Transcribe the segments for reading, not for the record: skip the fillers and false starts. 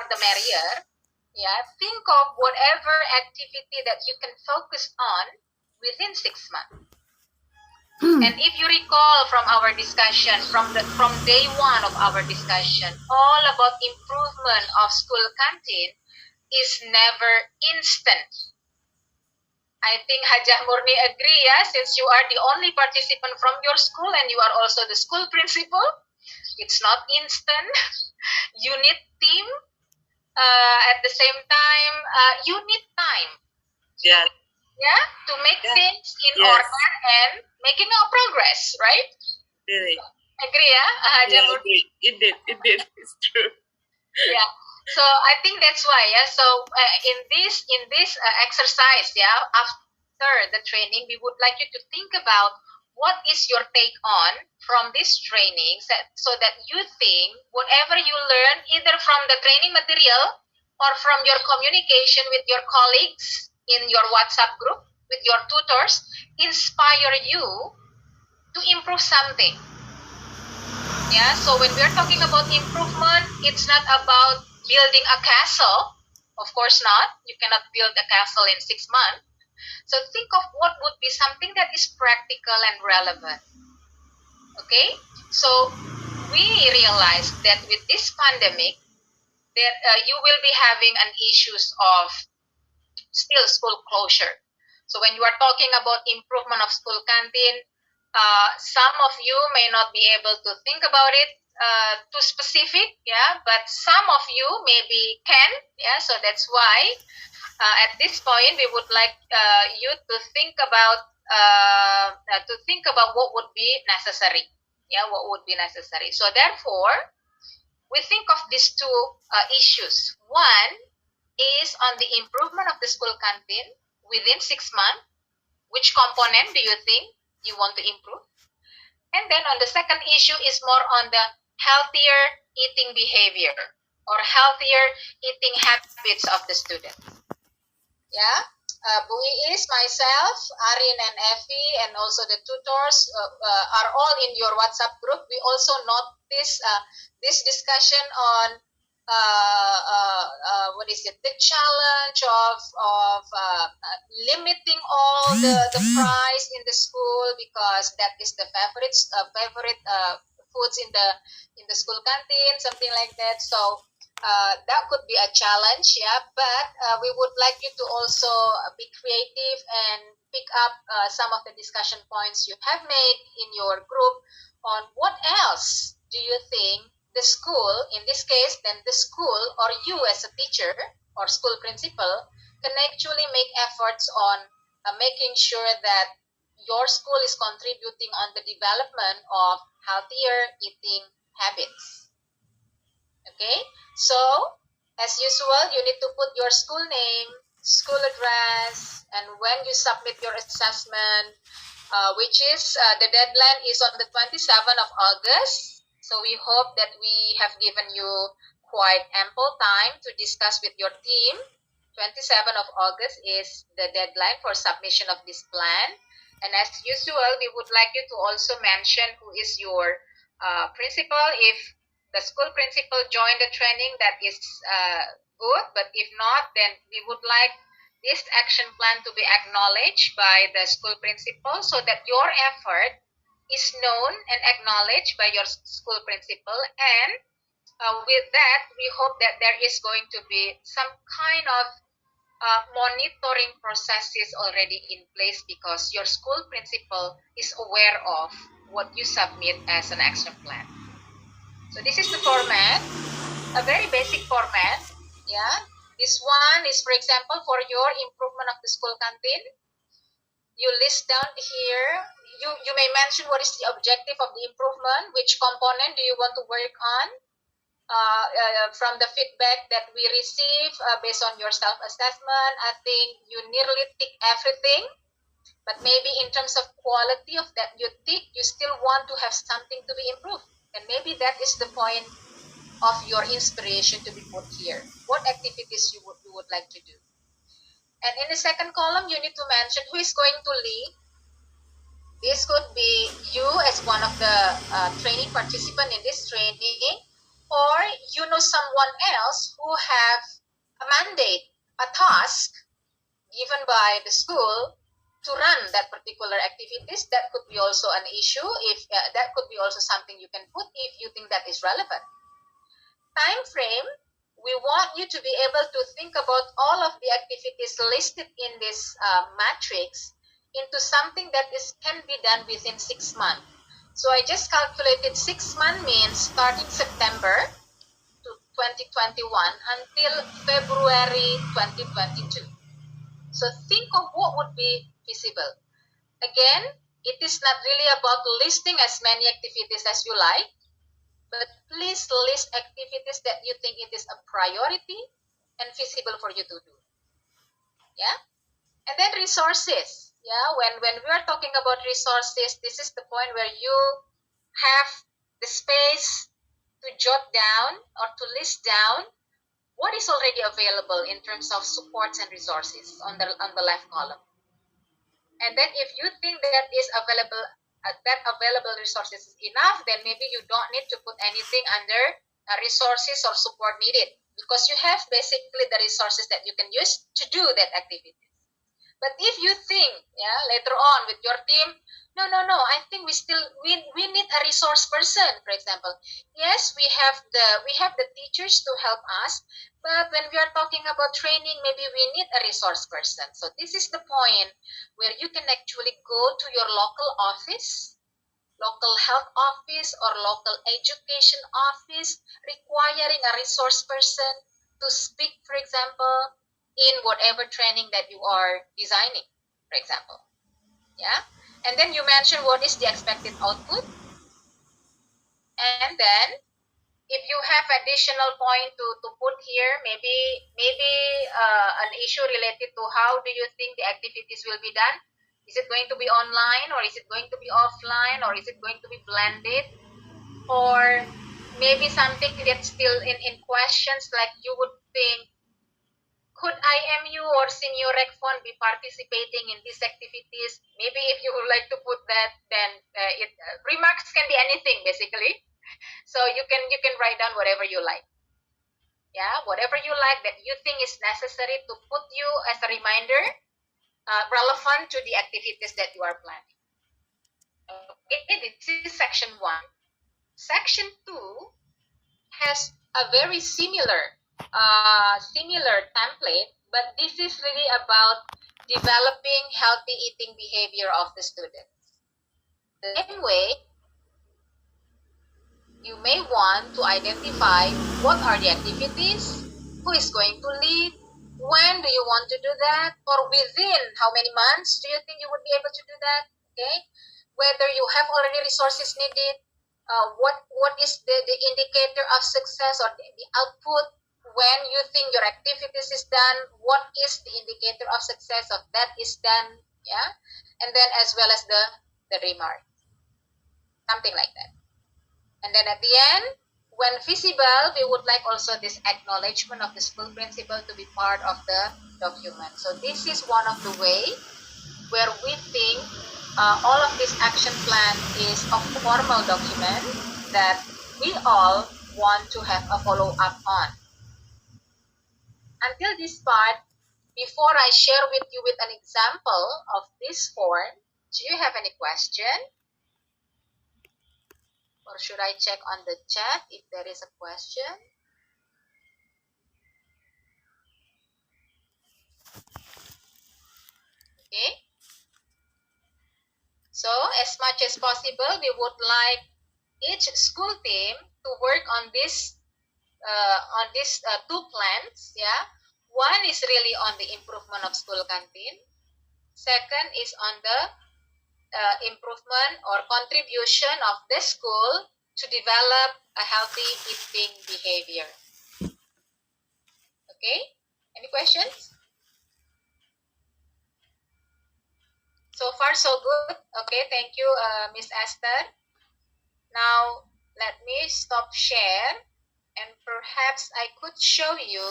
the merrier. Yeah, think of whatever activity that you can focus on within 6 months. And if you recall from our discussion, from day one of our discussion, all about improvement of school canteen is never instant. I think Hajah Murni agree, yeah, since you are the only participant from your school and you are also the school principal, it's not instant. You need team. At the same time, you need time. Yeah. Yeah, to make things in order and making a progress, right? Really. Agree, yeah? Yeah, agree. It did. It's true. Yeah. So I think that's why, yeah. So in this exercise, yeah, after the training, we would like you to think about what is your take on from this training, so that you think whatever you learn, either from the training material or from your communication with your colleagues in your WhatsApp group, with your tutors, inspire you to improve something. Yeah, so when we're talking about improvement, it's not about building a castle. Of course not. You cannot build a castle in 6 months. So think of what would be something that is practical and relevant. Okay? So we realized that with this pandemic, that you will be having an issues of still school closure. So when you are talking about improvement of school canteen, some of you may not be able to think about it too specific, yeah, but some of you maybe can, yeah. So that's why at this point we would like you to think about what would be necessary, yeah, what would be necessary. So therefore, we think of these two issues. One is on the improvement of the school canteen within 6 months. Which component do you think you want to improve? And then on the second issue is more on the healthier eating behavior or healthier eating habits of the student. Yeah, Bu Iis, myself, Arin and Effie, and also the tutors are all in your WhatsApp group. We also notice this discussion on what is it? The challenge of limiting all the fries in the school, because that is the favorite foods in the school canteen, something like that. So that could be a challenge, yeah. But we would like you to also be creative and pick up some of the discussion points you have made in your group on what else do you think the school, in this case, then the school or you as a teacher or school principal can actually make efforts on making sure that your school is contributing on the development of healthier eating habits. Okay, so as usual, you need to put your school name, school address, and when you submit your assessment, which is the deadline is on the 27th of August. So we hope that we have given you quite ample time to discuss with your team. 27th of August is the deadline for submission of this plan. And as usual, we would like you to also mention who is your principal. If the school principal joined the training, that is good. But if not, then we would like this action plan to be acknowledged by the school principal so that your effort is known and acknowledged by your school principal. And with that, we hope that there is going to be some kind of monitoring processes already in place, because your school principal is aware of what you submit as an action plan. So this is the format, a very basic format. Yeah, this one is, for example, for your improvement of the school canteen. You list down here. You may mention what is the objective of the improvement, which component do you want to work on. From the feedback that we receive based on your self-assessment, I think you nearly tick everything. But maybe in terms of quality of that you tick, you still want to have something to be improved. And maybe that is the point of your inspiration to be put here. What activities you would like to do. And in the second column, you need to mention who is going to lead. This could be you as one of the training participant in this training, or you know someone else who have a mandate, a task given by the school to run that particular activities. That could be also an issue. If that could be also something you can put if you think that is relevant. Time frame, we want you to be able to think about all of the activities listed in this matrix into something that can be done within 6 months. So I just calculated 6 months means starting September to 2021 until February 2022. So think of what would be feasible. Again, it is not really about listing as many activities as you like, but please list activities that you think it is a priority and feasible for you to do. Yeah. And then resources. Yeah. When we are talking about resources, this is the point where you have the space to jot down or to list down what is already available in terms of supports and resources on the left column. And then if you think that is available, that available resources is enough, then maybe you don't need to put anything under resources or support needed, because you have basically the resources that you can use to do that activity. But if you think, yeah, later on with your team, no, I think we need a resource person, for example. Yes, we have the teachers to help us, but when we are talking about training, maybe we need a resource person. So this is the point where you can actually go to your local office, local health office or local education office requiring a resource person to speak, for example, in whatever training that you are designing, for example. Yeah. And then you mention what is the expected output. And then if you have additional point to put here, maybe an issue related to how do you think the activities will be done. Is it going to be online, or is it going to be offline, or is it going to be blended? Or maybe something that's still in questions, like you would think, could IMU or SEAMEO Recfon be participating in these activities? Maybe if you would like to put that, then remarks can be anything basically. So you can write down whatever you like. Yeah, whatever you like that you think is necessary to put you as a reminder, relevant to the activities that you are planning. Okay, this is section 1. Section 2 has a very similar template, but this is really about developing healthy eating behavior of the students. The same way, you may want to identify what are the activities, who is going to lead, when do you want to do that, or within how many months do you think you would be able to do that. Okay, whether you have already resources needed, what is the indicator of success or the output when you think your activities is done, what is the indicator of success of that is done. Yeah, and then as well as the remark, something like that. And then at the end, when feasible, we would like also this acknowledgement of the school principal to be part of the document. So this is one of the ways where we think all of this action plan is a formal document that we all want to have a follow-up on. Until this part, before I share with you with an example of this form, do you have any question? Or should I check on the chat if there is a question? Okay. So as much as possible, we would like each school team to work on these two plans. Yeah. One is really on the improvement of school canteen. Second is on the improvement or contribution of the school to develop a healthy eating behavior. Okay. Any questions? So far, so good. Okay, thank you, Miss Esther. Now, let me stop share, and perhaps I could show you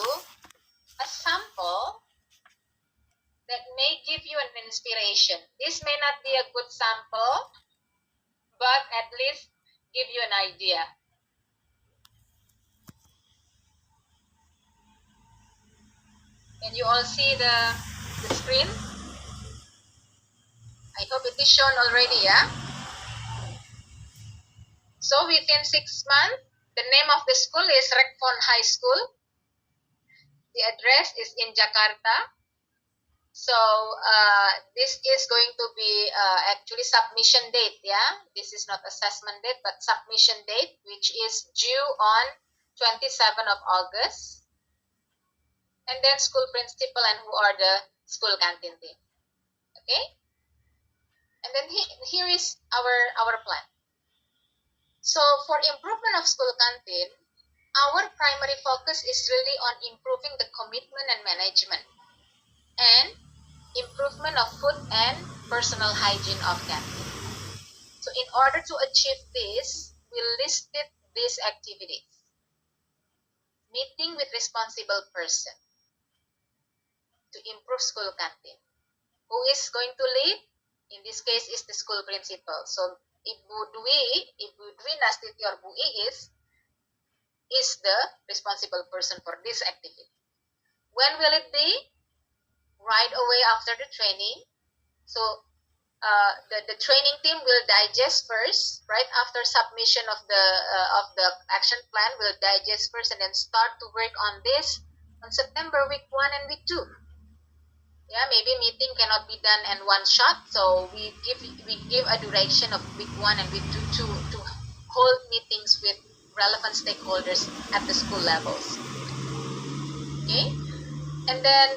a sample that may give you an inspiration. This may not be a good sample, but at least give you an idea. Can you all see the screen? I hope it is shown already, yeah? So within 6 months, the name of the school is Recfon High School. The address is in Jakarta. So this is going to be actually submission date, yeah? This is not assessment date, but submission date, which is due on 27th of August. And then school principal and who are the school canteen team. Okay? And then here is our plan. So for improvement of school canteen, our primary focus is really on improving the commitment and management and improvement of food and personal hygiene of canteen. So in order to achieve this, we listed these activities. Meeting with responsible person to improve school canteen. Who is going to lead? In this case is the school principal. So Ibu Dwi Nastiti or Bu Iis is the responsible person for this activity. When will it be? Right away after the training. So the training team will digest first, right after submission of the action plan. Will digest first and then start to work on this on September week 1 and week 2. Yeah, maybe meeting cannot be done in one shot, so we give a duration of week 1 and week 2 to hold meetings with relevant stakeholders at the school levels. Okay. And then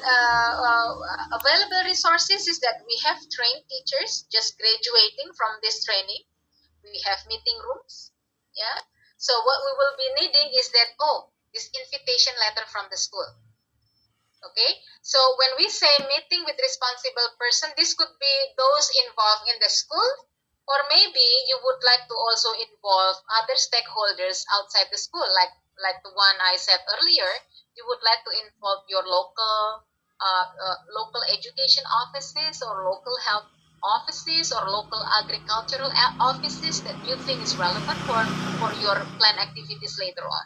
available resources is that we have trained teachers just graduating from this training. We have meeting rooms. Yeah. So what we will be needing is that, this invitation letter from the school. Okay. So when we say meeting with responsible person, this could be those involved in the school, or maybe you would like to also involve other stakeholders outside the school, like the one I said earlier. You would like to involve your local education offices or local health offices or local agricultural offices that you think is relevant for your plan activities later on.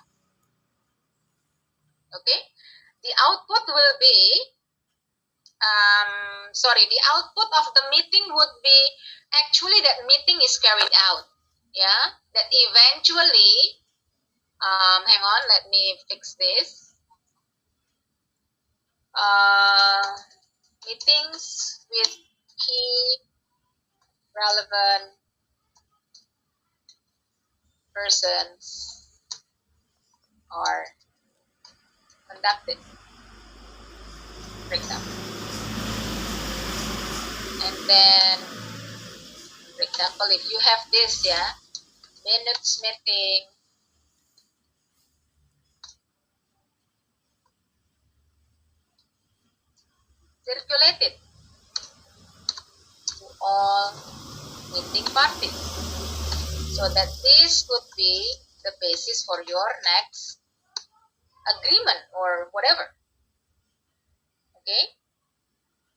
Okay, the output will be the output of the meeting would be actually that meeting is carried out. Yeah, that eventually, hang on, let me fix this. Meetings with key relevant persons are conducted, for example. And then, for example, if you have this, minutes meeting, circulated to all meeting parties. So that this could be the basis for your next agreement or whatever. Okay.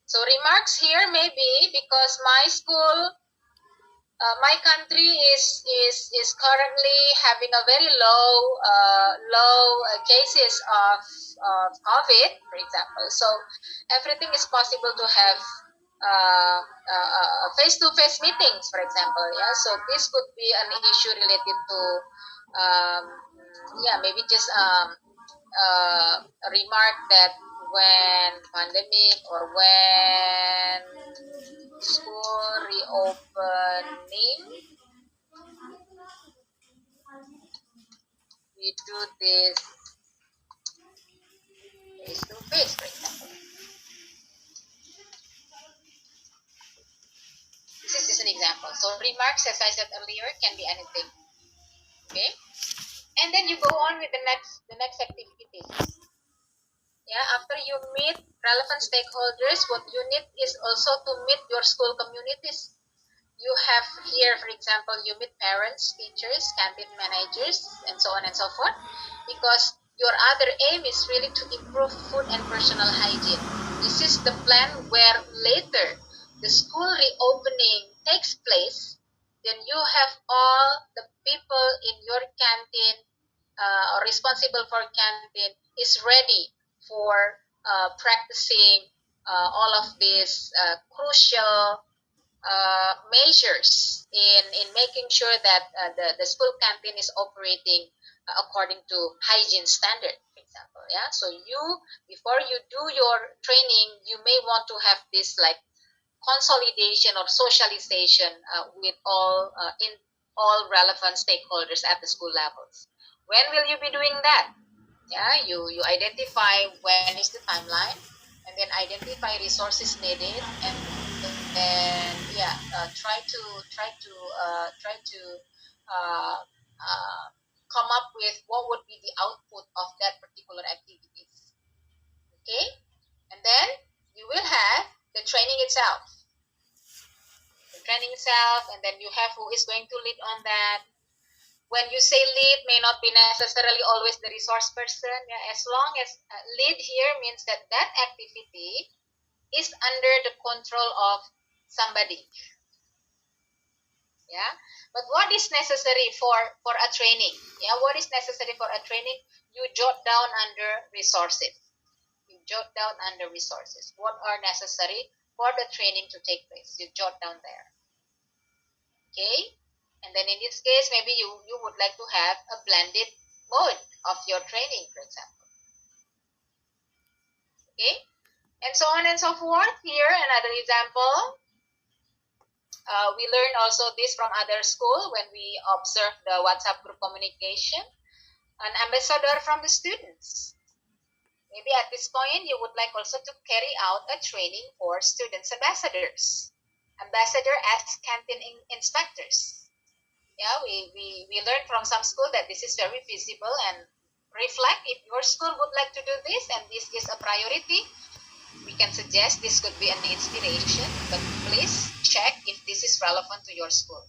So remarks here may be because my school, my country is currently having a very low cases of COVID, for example. So everything is possible to have face-to-face meetings, for example. Yeah. So this could be an issue related to maybe just a remark that when pandemic or when school reopening, we do this face to face, for example. This is just an example. So remarks, as I said earlier, can be anything. Okay, and then you go on with the next activities. Yeah, after you meet relevant stakeholders, what you need is also to meet your school communities. You have here, for example, you meet parents, teachers, canteen managers, and so on and so forth, because your other aim is really to improve food and personal hygiene. This is the plan where later the school reopening takes place, then you have all the people in your canteen or responsible for canteen is ready for practicing all of these crucial measures in making sure that the school canteen is operating according to hygiene standard, for example. Yeah, so you, before you do your training, you may want to have this like consolidation or socialization with all relevant stakeholders at the school levels. When will you be doing that? Yeah, you identify when is the timeline, and then identify resources needed, and then yeah, try to uh, uh, come up with what would be the output of that particular activities. Okay, and then you will have the training itself. The training itself, and then you have who is going to lead on that. When you say lead, may not be necessarily always the resource person. Yeah, as long as lead here means that that activity is under the control of somebody. Yeah, but what is necessary for a training? Yeah, what is necessary for a training? You jot down under resources. You jot down under resources. What are necessary for the training to take place? You jot down there. Okay, and then in this case, maybe you would like to have a blended mode of your training, for example. Okay, and so on and so forth. Here another example. We learn also this from other school when we observe the WhatsApp group communication. An ambassador from the students. Maybe at this point you would like also to carry out a training for students ambassadors. Ambassador as canteen inspectors. Yeah, we learned from some school that this is very feasible, and reflect if your school would like to do this and this is a priority. We can suggest this could be an inspiration, but please check if this is relevant to your school.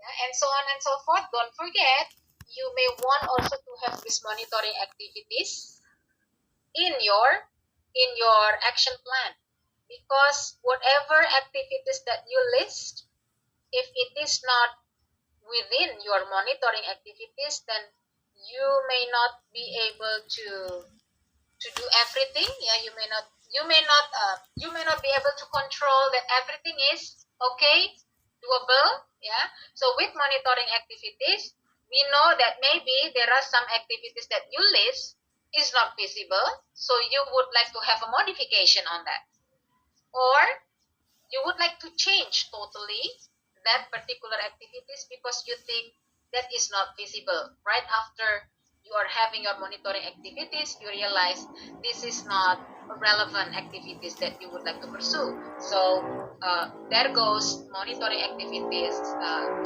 Yeah, and so on and so forth. Don't forget, you may want also to have these monitoring activities in your action plan, because whatever activities that you list, if it is not within your monitoring activities, then you may not be able to do everything. Yeah, you may not be able to control that everything is okay, doable. Yeah, so with monitoring activities, we know that maybe there are some activities that you list is not feasible, so you would like to have a modification on that, or you would like to change totally that particular activities because you think that is not feasible. Right after you are having your monitoring activities, you realize this is not relevant activities that you would like to pursue. So there goes monitoring activities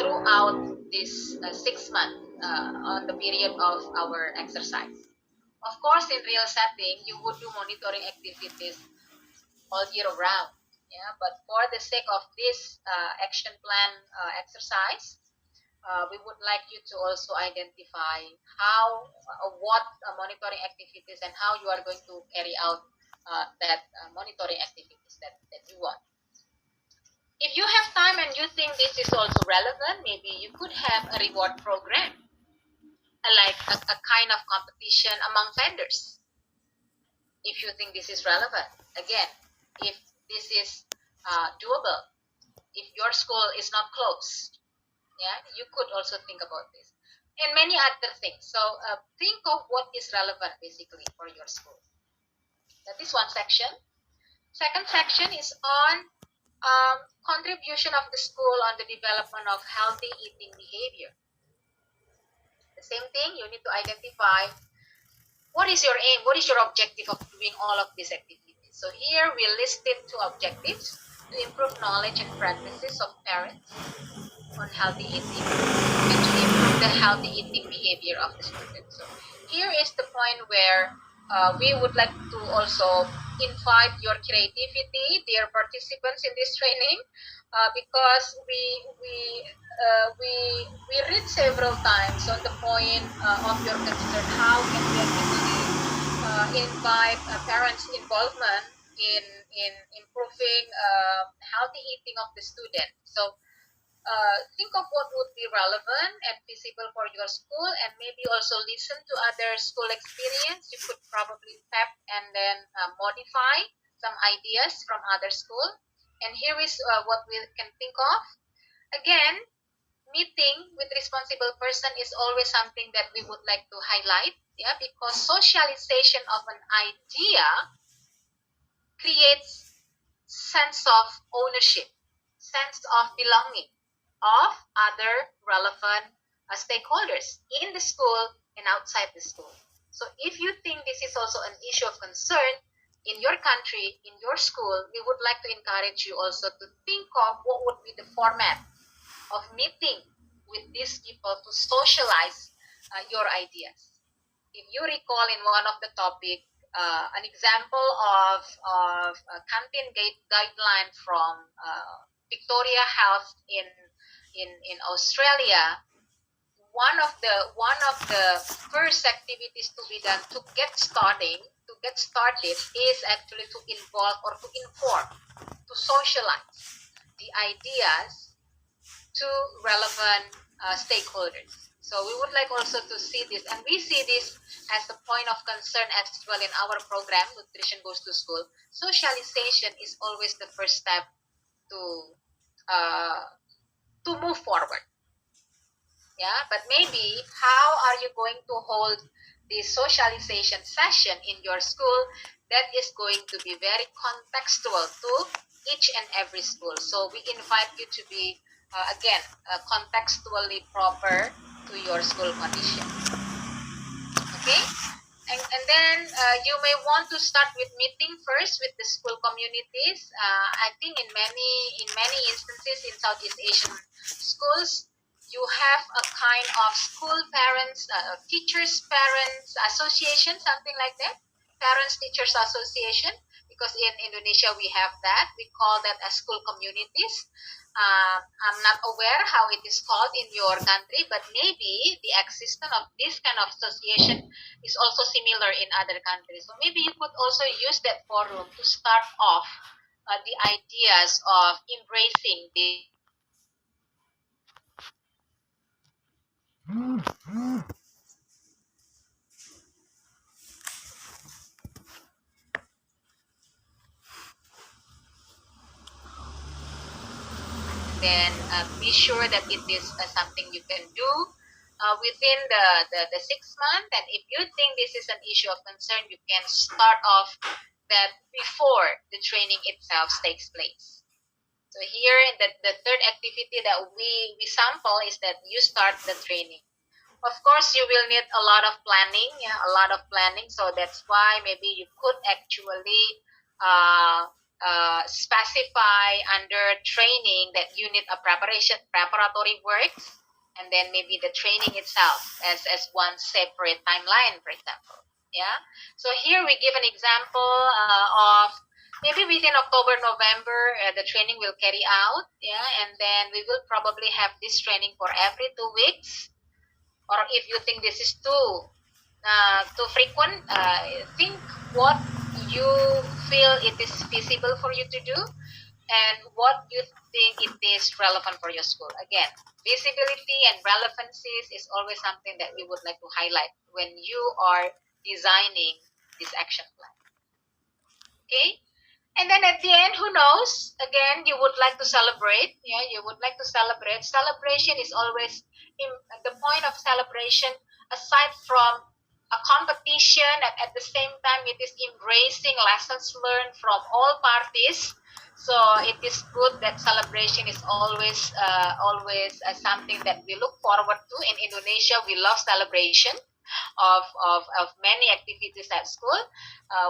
throughout this 6 months on the period of our exercise. Of course, in real setting, you would do monitoring activities all year round. Yeah, but for the sake of this action plan exercise, we would like you to also identify what monitoring activities and how you are going to carry out that monitoring activities that you want. If you have time and you think this is also relevant, maybe you could have a reward program, like a kind of competition among vendors. If you think this is relevant, again, if this is doable, if your school is not closed, yeah, you could also think about this and many other things. So think of what is relevant basically for your school. That is one section. Second section is on contribution of the school on the development of healthy eating behavior. The same thing, you need to identify what is your aim, what is your objective of doing all of these activities. So here we listed two objectives: to improve knowledge and practices of parents on healthy eating, and to improve the healthy eating behavior of the students. So here is the point where we would like to also invite your creativity, dear participants in this training, because we read several times on the point of your concern. How can we actually invite parents' involvement in improving healthy eating of the student? So think of what would be relevant and feasible for your school, and maybe also listen to other school experience. You could probably tap and then modify some ideas from other school. And here is what we can think of. Again, meeting with responsible person is always something that we would like to highlight, yeah, because socialization of an idea creates sense of ownership, sense of belonging of other relevant stakeholders in the school and outside the school. So if you think this is also an issue of concern in your country, in your school, we would like to encourage you also to think of what would be the format of meeting with these people to socialize your ideas. If you recall in one of the topic, an example of a canteen guideline from Victoria Health in Australia, one of the first activities to be done to get started is actually to involve or to inform, to socialize the ideas to relevant stakeholders. So we would like also to see this, and we see this as a point of concern as well in our program, Nutrition Goes to School. Socialization is always the first step to uh, to move forward. Yeah, but maybe how are you going to hold this socialization session in your school? That is going to be very contextual to each and every school. So we invite you to be again contextually proper to your school condition. Okay, and then you may want to start with meeting first with the school communities. I think in many instances in Southeast Asian schools, you have a kind of school parents, teachers parents association, something like that, parents teachers association. Because in Indonesia we have that, we call that as school communities. I'm not aware how it is called in your country, but maybe the existence of this kind of association is also similar in other countries. So maybe you could also use that forum to start off the ideas of embracing the then be sure that it is something you can do within the 6 months. And if you think this is an issue of concern, you can start off that before the training itself takes place. So here, the third activity that we sample is that you start the training. Of course, you will need a lot of planning, yeah, a lot of planning. So that's why maybe you could actually uh, specify under training that you need a preparatory works, and then maybe the training itself as one separate timeline, for example. Yeah. So here we give an example of maybe within October, November, the training will carry out. Yeah, and then we will probably have this training for every 2 weeks, or if you think this is too frequent, think what you feel it is feasible for you to do and what you think it is relevant for your school. Again, visibility and relevancies is always something that we would like to highlight when you are designing this action plan. Okay, and then at the end, who knows? Again, you would like to celebrate. Yeah, you would like to celebrate. Celebration is always the point of celebration. Aside from a competition, and at the same time, it is embracing lessons learned from all parties. So it is good that celebration is always something that we look forward to. In Indonesia, we love celebration of many activities at school.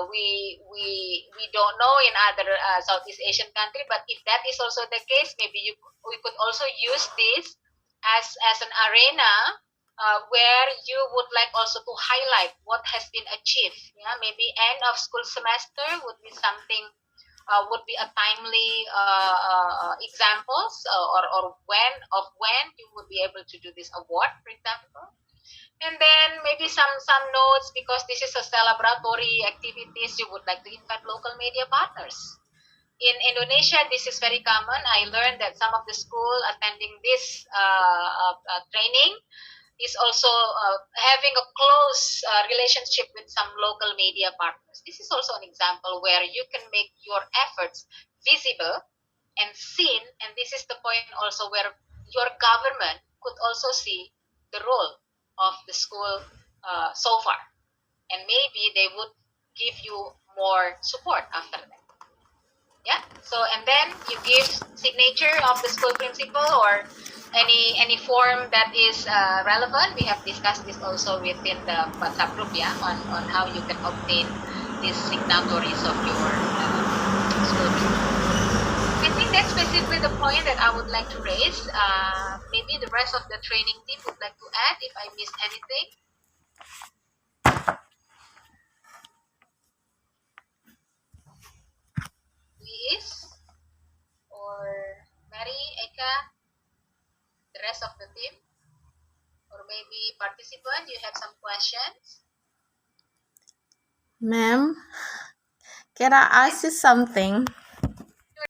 We don't know in other Southeast Asian country, but if that is also the case, maybe we could also use this as an arena where you would like also to highlight what has been achieved. Yeah, maybe end of school semester would be something. Would be a timely examples or when you would be able to do this award, for example. And then maybe some notes, because this is a celebratory activities. You would like to invite local media partners. in Indonesia, this is very common. I learned that some of the school attending this training is also having a close relationship with some local media partners. This is also an example where you can make your efforts visible and seen, and this is the point also where your government could also see the role of the school so far, and maybe they would give you more support after that. Yeah. So and then you give signature of the school principal or any form that is relevant. We have discussed this also within the WhatsApp group, yeah, on how you can obtain these signatories of your school principal. I think that's basically the point that I would like to raise. Maybe the rest of the training team would like to add if I missed anything. Please, or Mary, Eka, the rest of the team, or maybe participant, you have some questions? Ma'am, can I ask you something?